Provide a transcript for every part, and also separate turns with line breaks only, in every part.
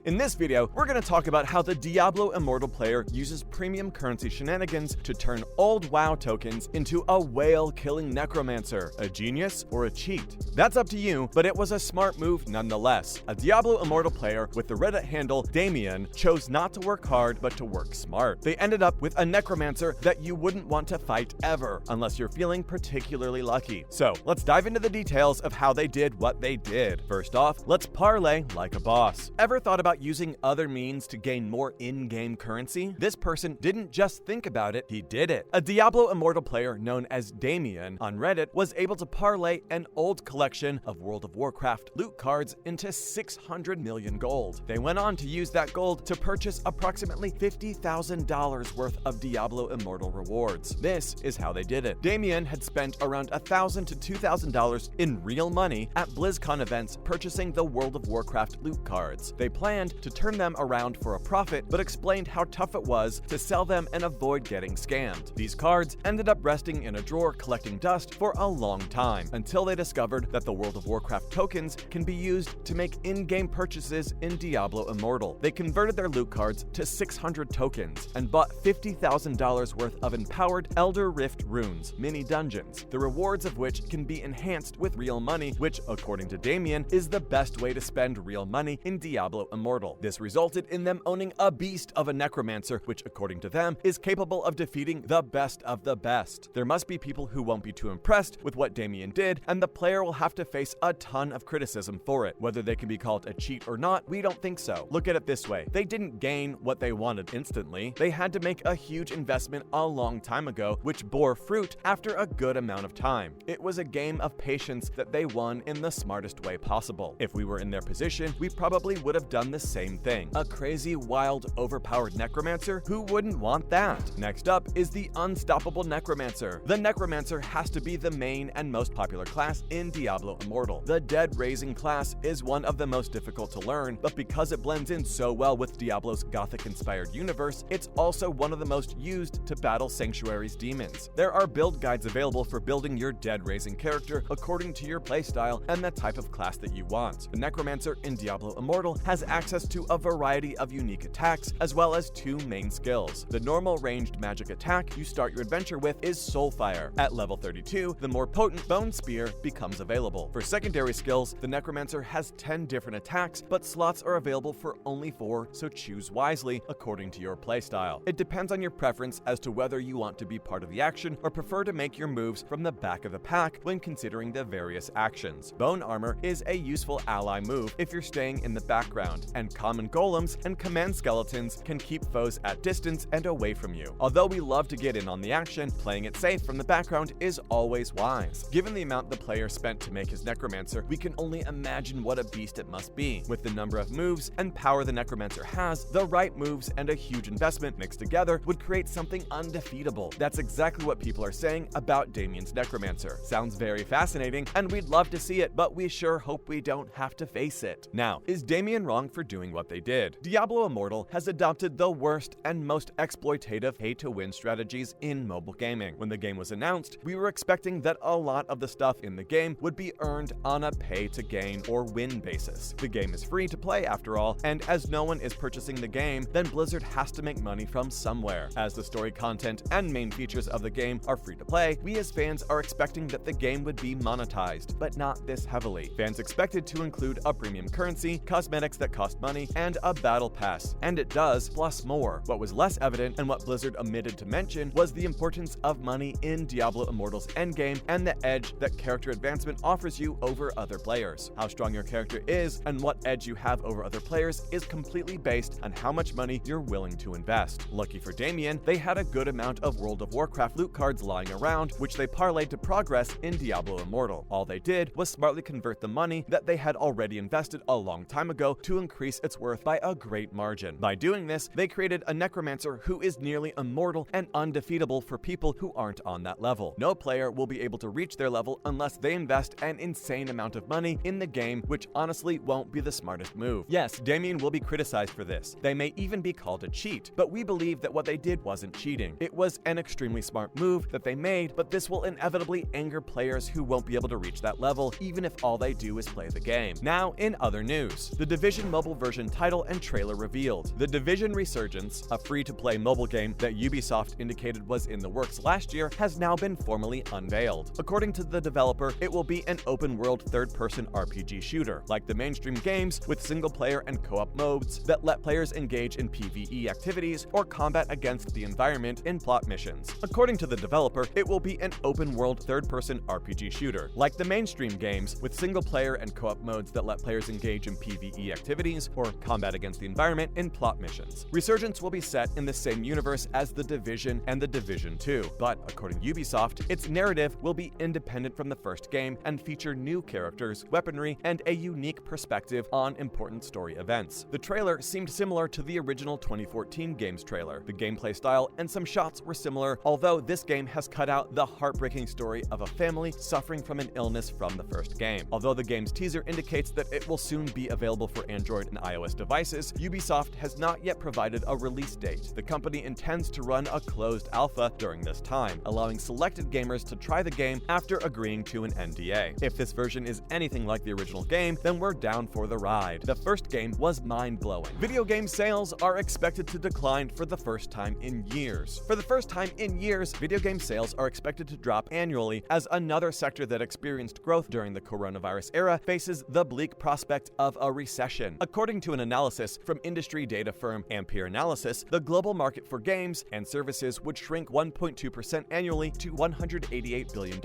In this video, we're going to talk about how the Diablo Immortal player uses premium currency shenanigans to turn old WoW tokens into a whale-killing Necromancer. A genius or a cheat? That's up to you, but it was a smart move nonetheless. A Diablo Immortal player with the Reddit handle daymeeuhn chose not to work hard, but to work smart. They ended up with a Necromancer that you wouldn't want to fight ever, unless you're feeling particularly lucky. So, let's dive into the details of how they did what they did. First off, let's parlay like a boss. Ever thought about using other means to gain more in-game currency? This person didn't just think about it, he did it. A Diablo Immortal player known as daymeeuhn on Reddit was able to parlay an old collection of World of Warcraft loot cards into 600 million gold. They went on to use that gold to purchase approximately $50,000 worth of Diablo Immortal rewards. This is how they did it. daymeeuhn had spent around $1,000 to $2,000 in real money at BlizzCon events purchasing the World of Warcraft loot cards. They planned to turn them around for a profit, but explained how tough it was to sell them and avoid getting scammed. These cards ended up resting in a drawer collecting dust for a long time, until they discovered that the World of Warcraft tokens can be used to make in-game purchases in Diablo Immortal. They converted their loot cards to 600 tokens and bought $50,000 worth of empowered Elder Rift runes, mini dungeons, the rewards of which can be enhanced with real money, which, according to daymeeuhn, is the best way to spend real money in Diablo Immortal. This resulted in them owning a beast of a Necromancer, which, according to them, is capable of defeating the best of the best. There must be people who won't be too impressed with what daymeeuhn did, and the player will have to face a ton of criticism for it. Whether they can be called a cheat or not, we don't think so. Look at it this way. They didn't gain what they wanted instantly. They had to make a huge investment a long time ago, which bore fruit after a good amount of time. It was a game of patience that they won in the smartest way possible. If we were in their position, we probably would have done the same thing. A crazy, wild, overpowered Necromancer? Who wouldn't want that? Next up is the Unstoppable Necromancer. The Necromancer has to be the main and most popular class in Diablo Immortal. The Dead Raising class is one of the most difficult to learn, but because it blends in so well with Diablo's Gothic-inspired universe, it's also one of the most used to battle Sanctuary's demons. There are build guides available for building your Dead Raising character according to your playstyle and the type of class that you want. The Necromancer in Diablo Immortal has access to a variety of unique attacks, as well as two main skills. The normal ranged magic attack you start your adventure with is Soulfire. At level 32, the more potent Bone Spear becomes available. For secondary skills, the Necromancer has 10 different attacks, but slots are available for only 4, so choose wisely according to your playstyle. It depends on your preference as to whether you want to be part of the action or prefer to make your moves from the back of the pack when considering the various actions. Bone Armor is a useful ally move if you're staying in the background, and common golems and command skeletons can keep foes at distance and away from you. Although we love to get in on the action, playing it safe from the background is always wise. Given the amount the player spent to make his Necromancer, we can only imagine what a beast it must be. With the number of moves and power the Necromancer has, the right moves and a huge investment mixed together would create something undefeatable. That's exactly what people are saying about daymeeuhn's Necromancer. Sounds very fascinating, and we'd love to see it, but we sure hope we don't have to face it. Now, is daymeeuhn wrong for doing what they did? Diablo Immortal has adopted the worst and most exploitative pay-to-win strategies in mobile gaming. When the game was announced, we were expecting that a lot of the stuff in the game would be earned on a pay-to-gain or win basis. The game is free to play after all, and as no one is purchasing the game, then Blizzard has to make money from somewhere. As the story content and main features of the game are free to play, we as fans are expecting that the game would be monetized, but not this heavily. Fans expected to include a premium currency, cosmetics that cost money, and a battle pass, and it does, plus more. What was less evident, and what Blizzard omitted to mention, was the importance of money in Diablo Immortal's endgame and the edge that character advancement offers you over other players. How strong your character is and what edge you have over other players is completely based on how much money you're willing to invest. Lucky for daymeeuhn, they had a good amount of World of Warcraft loot cards lying around, which they parlayed to progress in Diablo Immortal. All they did was smartly convert the money that they had already invested a long time ago to increase its worth by a great margin. By doing this, they created a Necromancer who is nearly immortal and undefeatable for people who aren't on that level. No player will be able to reach their level unless they invest an insane amount of money in the game, which honestly won't be the smartest move. Yes, daymeeuhn will be criticized for this. They may even be called a cheat, but we believe that what they did wasn't cheating. It was an extremely smart move that they made, but this will inevitably anger players who won't be able to reach that level, even if all they do is play the game. Now, in other news, the Division mobile mobile version title and trailer revealed. The Division Resurgence, a free-to-play mobile game that Ubisoft indicated was in the works last year, has now been formally unveiled. According to the developer, it will be an open-world third-person RPG shooter, like the mainstream games, with single-player and co-op modes that let players engage in PvE activities or combat against the environment in plot missions. According to the developer, it will be an open-world third-person RPG shooter, like the mainstream games, with single-player and co-op modes that let players engage in PvE activities or combat against the environment in plot missions. Resurgence will be set in the same universe as The Division and The Division 2, but according to Ubisoft, its narrative will be independent from the first game and feature new characters, weaponry, and a unique perspective on important story events. The trailer seemed similar to the original 2014 game's trailer. The gameplay style and some shots were similar, although this game has cut out the heartbreaking story of a family suffering from an illness from the first game. Although the game's teaser indicates that it will soon be available for Android and iOS devices, Ubisoft has not yet provided a release date. The company intends to run a closed alpha during this time, allowing selected gamers to try the game after agreeing to an NDA. If this version is anything like the original game, then we're down for the ride. The first game was mind-blowing. Video game sales are expected to decline for the first time in years. For the first time in years, video game sales are expected to drop annually as another sector that experienced growth during the coronavirus era faces the bleak prospect of a recession. According to an analysis from industry data firm Ampere Analysis, the global market for games and services would shrink 1.2% annually to $188 billion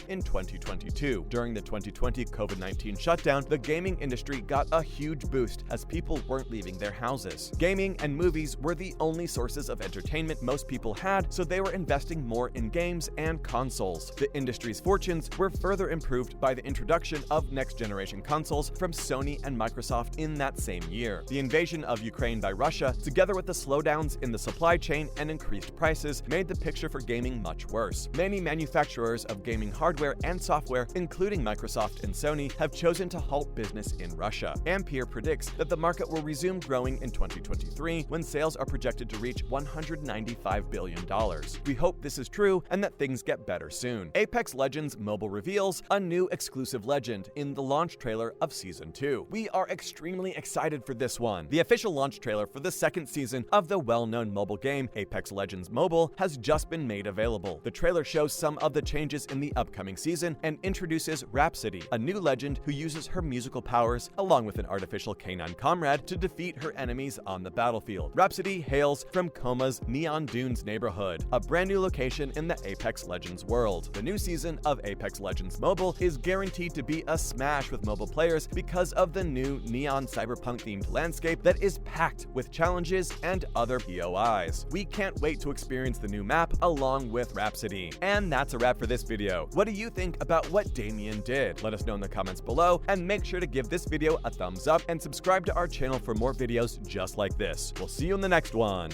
in 2022. During the 2020 COVID-19 shutdown, the gaming industry got a huge boost as people weren't leaving their houses. Gaming and movies were the only sources of entertainment most people had, so they were investing more in games and consoles. The industry's fortunes were further improved by the introduction of next-generation consoles from Sony and Microsoft in that same year. The invasion of Ukraine by Russia, together with the slowdowns in the supply chain and increased prices, made the picture for gaming much worse. Many manufacturers of gaming hardware and software, including Microsoft and Sony, have chosen to halt business in Russia. Ampere predicts that the market will resume growing in 2023 when sales are projected to reach $195 billion. We hope this is true and that things get better soon. Apex Legends Mobile reveals a new exclusive legend in the launch trailer of Season 2. We are extremely excited for this one. The official launch trailer for the second season of the well-known mobile game Apex Legends Mobile has just been made available. The trailer shows some of the changes in the upcoming season and introduces Rhapsody, a new legend who uses her musical powers, along with an artificial canine comrade, to defeat her enemies on the battlefield. Rhapsody hails from Coma's Neon Dunes neighborhood, a brand new location in the Apex Legends world. The new season of Apex Legends Mobile is guaranteed to be a smash with mobile players because of the new neon cyberpunk-themed landscape that is packed with challenges and other POIs. We can't wait to experience the new map along with Rhapsody. And that's a wrap for this video. What do you think about what daymeeuhn did? Let us know in the comments below, and make sure to give this video a thumbs up and subscribe to our channel for more videos just like this. We'll see you in the next one.